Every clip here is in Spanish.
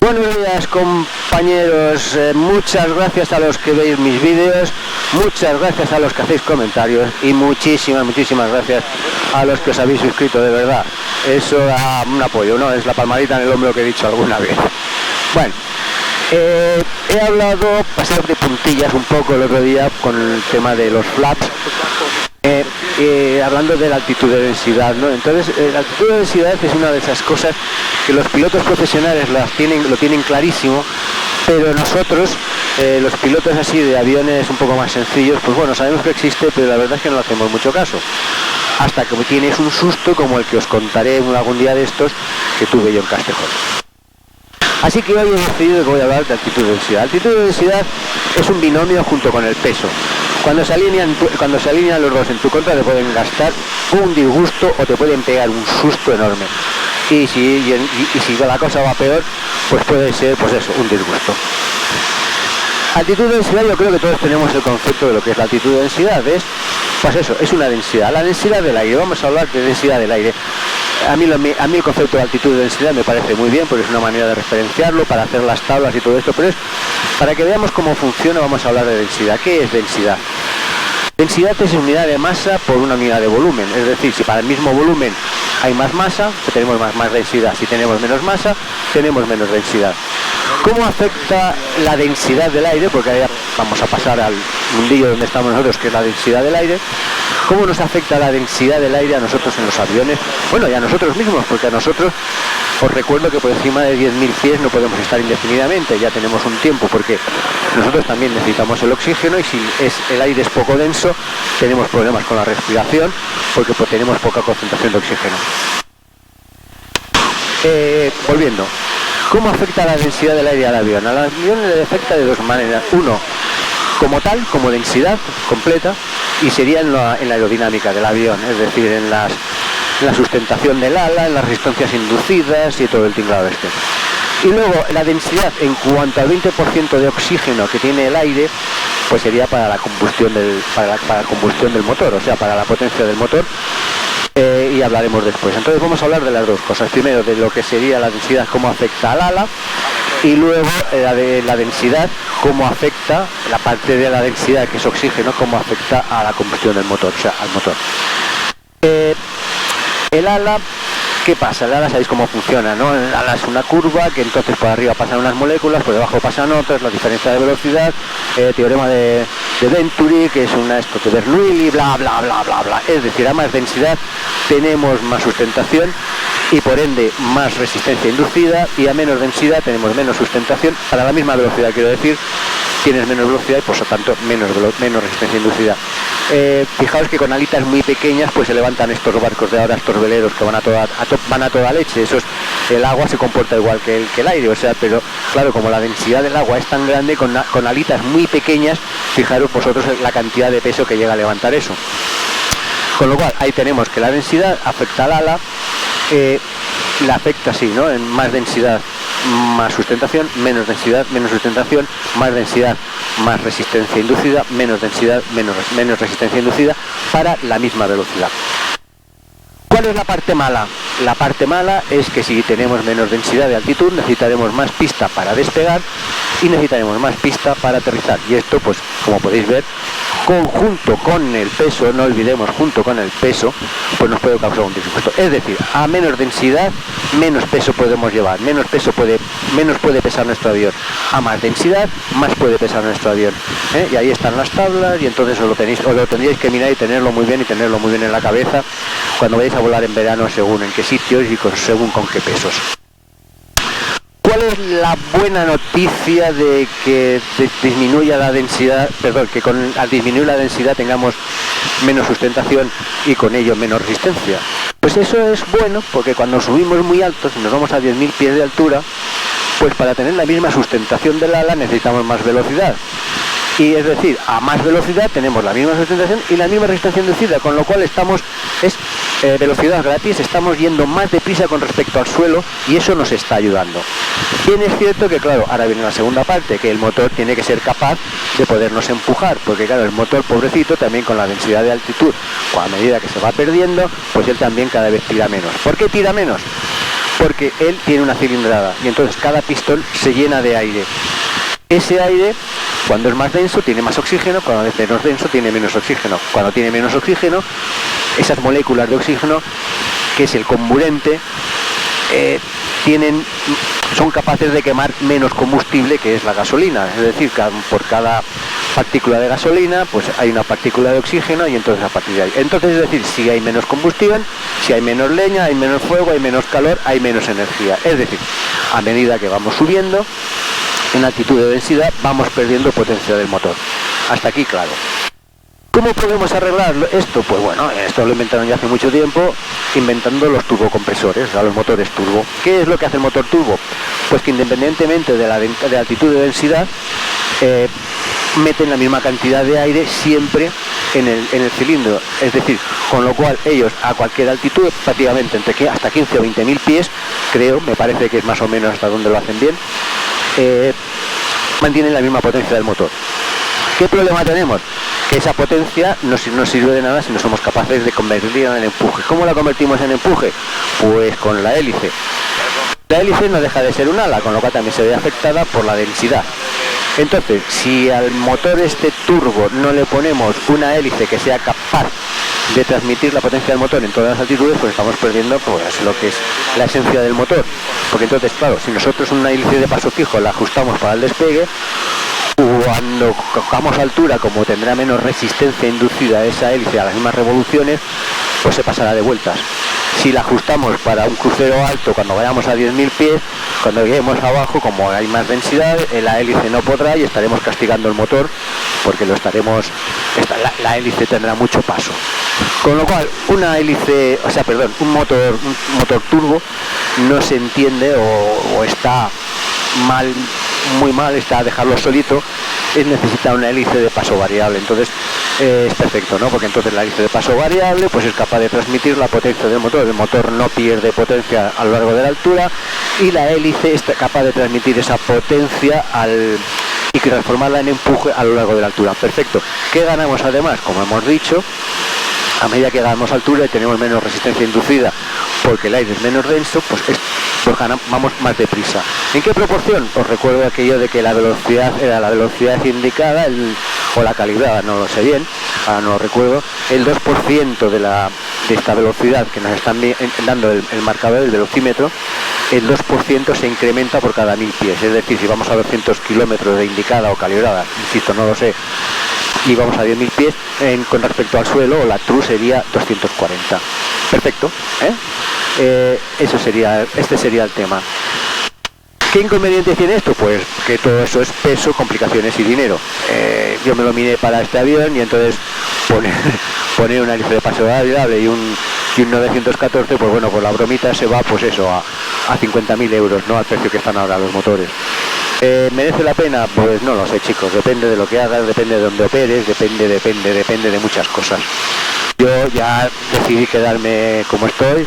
Buenos días, compañeros, muchas gracias a los que veis mis vídeos, muchas gracias a los que hacéis comentarios y muchísimas gracias a los que os habéis suscrito, de verdad. Eso da un apoyo, ¿no? Es la palmadita en el hombro que he dicho alguna vez. Bueno, he hablado, pasé de puntillas un poco el otro día con el tema de los flaps, hablando de la altitud de densidad, ¿no? Entonces, la altitud de densidad es una de esas cosas que los pilotos profesionales lo tienen clarísimo, pero nosotros, los pilotos así de aviones un poco más sencillos, pues bueno, sabemos que existe, pero la verdad es que no le hacemos mucho caso. Hasta que tienes un susto como el que os contaré algún día de estos que tuve yo en Castejón. Así que hoy he decidido que voy a hablar de altitud de densidad. Altitud de densidad es un binomio junto con el peso. Cuando se alinean los dos en tu contra te pueden gastar un disgusto o te pueden pegar un susto enorme. Y si la cosa va peor, pues puede ser, pues eso, un disgusto. Altitud de densidad, yo creo que todos tenemos el concepto de lo que es la altitud de densidad. Pues eso, es una densidad. La densidad del aire, vamos a hablar de densidad del aire. A mí el concepto de altitud de densidad me parece muy bien, porque es una manera de referenciarlo, para hacer las tablas y todo esto, pero es para que veamos cómo funciona. Vamos a hablar de densidad. ¿Qué es densidad? Densidad es unidad de masa por una unidad de volumen, es decir, si para el mismo volumen hay más masa, tenemos más densidad. Si tenemos menos masa, tenemos menos densidad. ¿Cómo afecta la densidad del aire? Porque ahora vamos a pasar al mundillo donde estamos nosotros, que es la densidad del aire. ¿Cómo nos afecta la densidad del aire a nosotros en los aviones? Bueno, y a nosotros mismos, porque a nosotros, os recuerdo que por encima de 10.000 pies no podemos estar indefinidamente, ya tenemos un tiempo, porque nosotros también necesitamos el oxígeno, y si el aire es poco denso, tenemos problemas con la respiración, porque tenemos poca concentración de oxígeno. Volviendo. ¿Cómo afecta la densidad del aire al avión? Al avión le afecta de dos maneras. Uno, como tal, como densidad completa, y sería en la aerodinámica del avión, es decir, en la sustentación del ala, en las resistencias inducidas y todo el tinglado este. Y luego, la densidad en cuanto al 20% de oxígeno que tiene el aire, pues sería para la combustión para la combustión del motor, o sea, para la potencia del motor. Y hablaremos después. Entonces vamos a hablar de las dos cosas. Primero de lo que sería la densidad, cómo afecta al ala, y luego de la densidad, cómo afecta la parte de la densidad que es oxígeno, cómo afecta a la combustión del motor, o sea, al motor. El ala, ¿qué pasa? El ala sabéis cómo funciona, ¿no? El ala es una curva que entonces por arriba pasan unas moléculas, por debajo pasan otras, la diferencia de velocidad, teorema de Venturi, que es esto de Bernoulli, bla bla bla bla bla. Es decir, a más densidad tenemos más sustentación y por ende más resistencia inducida, y a menos densidad tenemos menos sustentación para la misma velocidad, quiero decir, tienes menos velocidad y por lo tanto menos resistencia inducida. Fijaos que con alitas muy pequeñas pues se levantan estos barcos de ahora, estos veleros que van a toda leche. El agua se comporta igual que el aire, o sea, pero claro, como la densidad del agua es tan grande, con alitas muy pequeñas, fijaros vosotros la cantidad de peso que llega a levantar eso. Con lo cual, ahí tenemos que la densidad afecta al ala, la afecta así, ¿no? En más densidad, más sustentación, menos densidad, menos sustentación, más densidad, más resistencia inducida, menos densidad, menos resistencia inducida, para la misma velocidad. ¿Cuál es la parte mala? La parte mala es que si tenemos menos densidad de altitud, necesitaremos más pista para despegar y necesitaremos más pista para aterrizar. Y esto, pues, como podéis ver, conjunto con el peso, no olvidemos, junto con el peso, pues nos puede causar un disgusto. Es decir, a menos densidad, menos peso podemos llevar, menos puede pesar nuestro avión. A más densidad, más puede pesar nuestro avión. Y ahí están las tablas, y entonces os lo tendríais que mirar y tenerlo muy bien en la cabeza cuando vayáis a volar en verano, según en qué sitios y según con qué pesos. ¿Cuál es la buena noticia de que disminuya la densidad, que al disminuir la densidad tengamos menos sustentación y con ello menos resistencia? Pues eso es bueno, porque cuando subimos muy altos, y nos vamos a 10.000 pies de altura, pues para tener la misma sustentación del ala necesitamos más velocidad. Y es decir, a más velocidad tenemos la misma sustentación y la misma resistencia inducida, con lo cual es velocidad gratis, estamos yendo más deprisa con respecto al suelo, y eso nos está ayudando. Bien, es cierto que, claro, ahora viene la segunda parte, que el motor tiene que ser capaz de podernos empujar, porque claro, el motor, pobrecito, también con la densidad de altitud, a medida que se va perdiendo, pues él también cada vez tira menos. ¿Por qué tira menos? porque él tiene una cilindrada y entonces cada pistón se llena de aire. Ese aire, cuando es más denso, tiene más oxígeno, cuando es menos denso, tiene menos oxígeno. Cuando tiene menos oxígeno, esas moléculas de oxígeno, que es el comburente, son capaces de quemar menos combustible, que es la gasolina. Es decir, por cada partícula de gasolina, pues hay una partícula de oxígeno y entonces a partir de ahí. Entonces, es decir, si hay menos combustión, si hay menos leña, hay menos fuego, hay menos calor, hay menos energía. Es decir, a medida que vamos subiendo en altitud de densidad, vamos perdiendo potencia del motor. Hasta aquí, claro. ¿Cómo podemos arreglar esto? Pues bueno, esto lo inventaron ya hace mucho tiempo, inventando los turbocompresores, o sea, los motores turbo. ¿Qué es lo que hace el motor turbo? Pues que independientemente de la altitud de densidad, meten la misma cantidad de aire siempre en el cilindro. Es decir, con lo cual ellos a cualquier altitud, prácticamente hasta 15 o 20.000 pies, creo, me parece que es más o menos hasta donde lo hacen bien, mantienen la misma potencia del motor. ¿Qué problema tenemos? Que esa potencia no sirve de nada si no somos capaces de convertirla en empuje. ¿Cómo la convertimos en empuje? Pues con la hélice. La hélice no deja de ser un ala, con lo cual también se ve afectada por la densidad. Entonces, si al motor este turbo no le ponemos una hélice que sea capaz de transmitir la potencia del motor en todas las altitudes, pues estamos perdiendo pues lo que es la esencia del motor. Porque entonces, claro, si nosotros una hélice de paso fijo la ajustamos para el despegue, cuando cojamos altura, como tendrá menos resistencia inducida a esa hélice a las mismas revoluciones, pues se pasará de vueltas. Si la ajustamos para un crucero alto, cuando vayamos a 10.000 pies, cuando lleguemos abajo, como hay más densidad, la hélice no podrá y estaremos castigando el motor, porque la hélice tendrá mucho paso. Con lo cual, un motor turbo no se entiende o está mal, muy mal, está a dejarlo solito, necesita una hélice de paso variable. Entonces es perfecto, ¿no? Porque entonces la hélice de paso variable pues es capaz de transmitir la potencia del motor. El motor no pierde potencia a lo largo de la altura y la hélice está capaz de transmitir esa potencia y transformarla en empuje a lo largo de la altura. Perfecto. ¿Qué ganamos además? Como hemos dicho, a medida que ganamos altura y tenemos menos resistencia inducida porque el aire es menos denso, pues vamos más deprisa. ¿En qué proporción? Os recuerdo aquello de que la velocidad era la velocidad indicada, o la calidad, no lo sé bien, ahora no lo recuerdo, el 2% de esta velocidad que nos están dando el marcador, el velocímetro, el 2% se incrementa por cada 1.000 pies. Es decir, si vamos a 200 kilómetros de indicada o calibrada, insisto, no lo sé, y vamos a 10.000 pies, con respecto al suelo, la TRU sería 240. Perfecto, este sería el tema. ¿Qué inconveniente tiene esto? Pues que todo eso es peso, complicaciones y dinero. Yo me lo miré para este avión y entonces poner una hélice de paso variable y un 914, pues bueno, pues la bromita se va pues eso a 50.000 euros, ¿no? Al precio que están ahora los motores. ¿Merece la pena? Pues no lo sé, chicos, depende de lo que hagas, depende de dónde operes, depende de muchas cosas. Yo ya decidí quedarme como estoy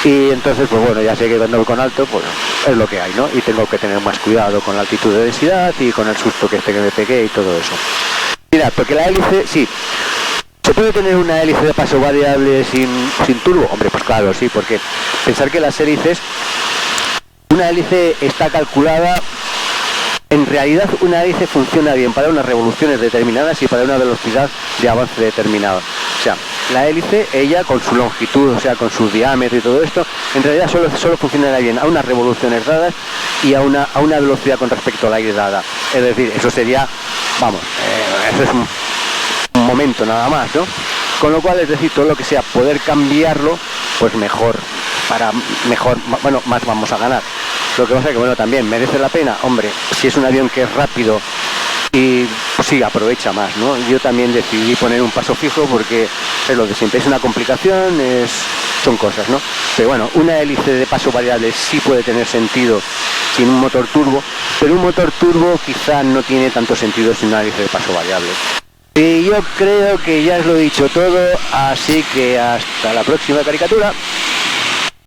y entonces pues bueno, ya sé que cuando voy con alto pues es lo que hay, ¿no? Y tengo que tener más cuidado con la altitud de densidad y con el susto que me pegué y todo eso. Mirad, porque la hélice, sí, ¿se puede tener una hélice de paso variable sin turbo? Hombre, pues claro, sí, porque pensar que las hélices, una hélice está calculada. En realidad una hélice funciona bien para unas revoluciones determinadas y para una velocidad de avance determinada. O sea, la hélice, ella con su longitud, o sea, con su diámetro y todo esto, en realidad solo funcionará bien a unas revoluciones dadas y a una velocidad con respecto al aire dada. Es decir, eso sería, eso es un momento nada más, ¿no? Con lo cual, es decir, todo lo que sea poder cambiarlo, pues mejor, más vamos a ganar. Lo que pasa es que, bueno, también merece la pena, hombre, si es un avión que es rápido y pues sí, aprovecha más, ¿no? Yo también decidí poner un paso fijo porque es lo de siempre, es una complicación, son cosas, ¿no? Pero bueno, una hélice de paso variable sí puede tener sentido sin un motor turbo, pero un motor turbo quizá no tiene tanto sentido sin una hélice de paso variable. Y yo creo que ya os lo he dicho todo, así que hasta la próxima caricatura.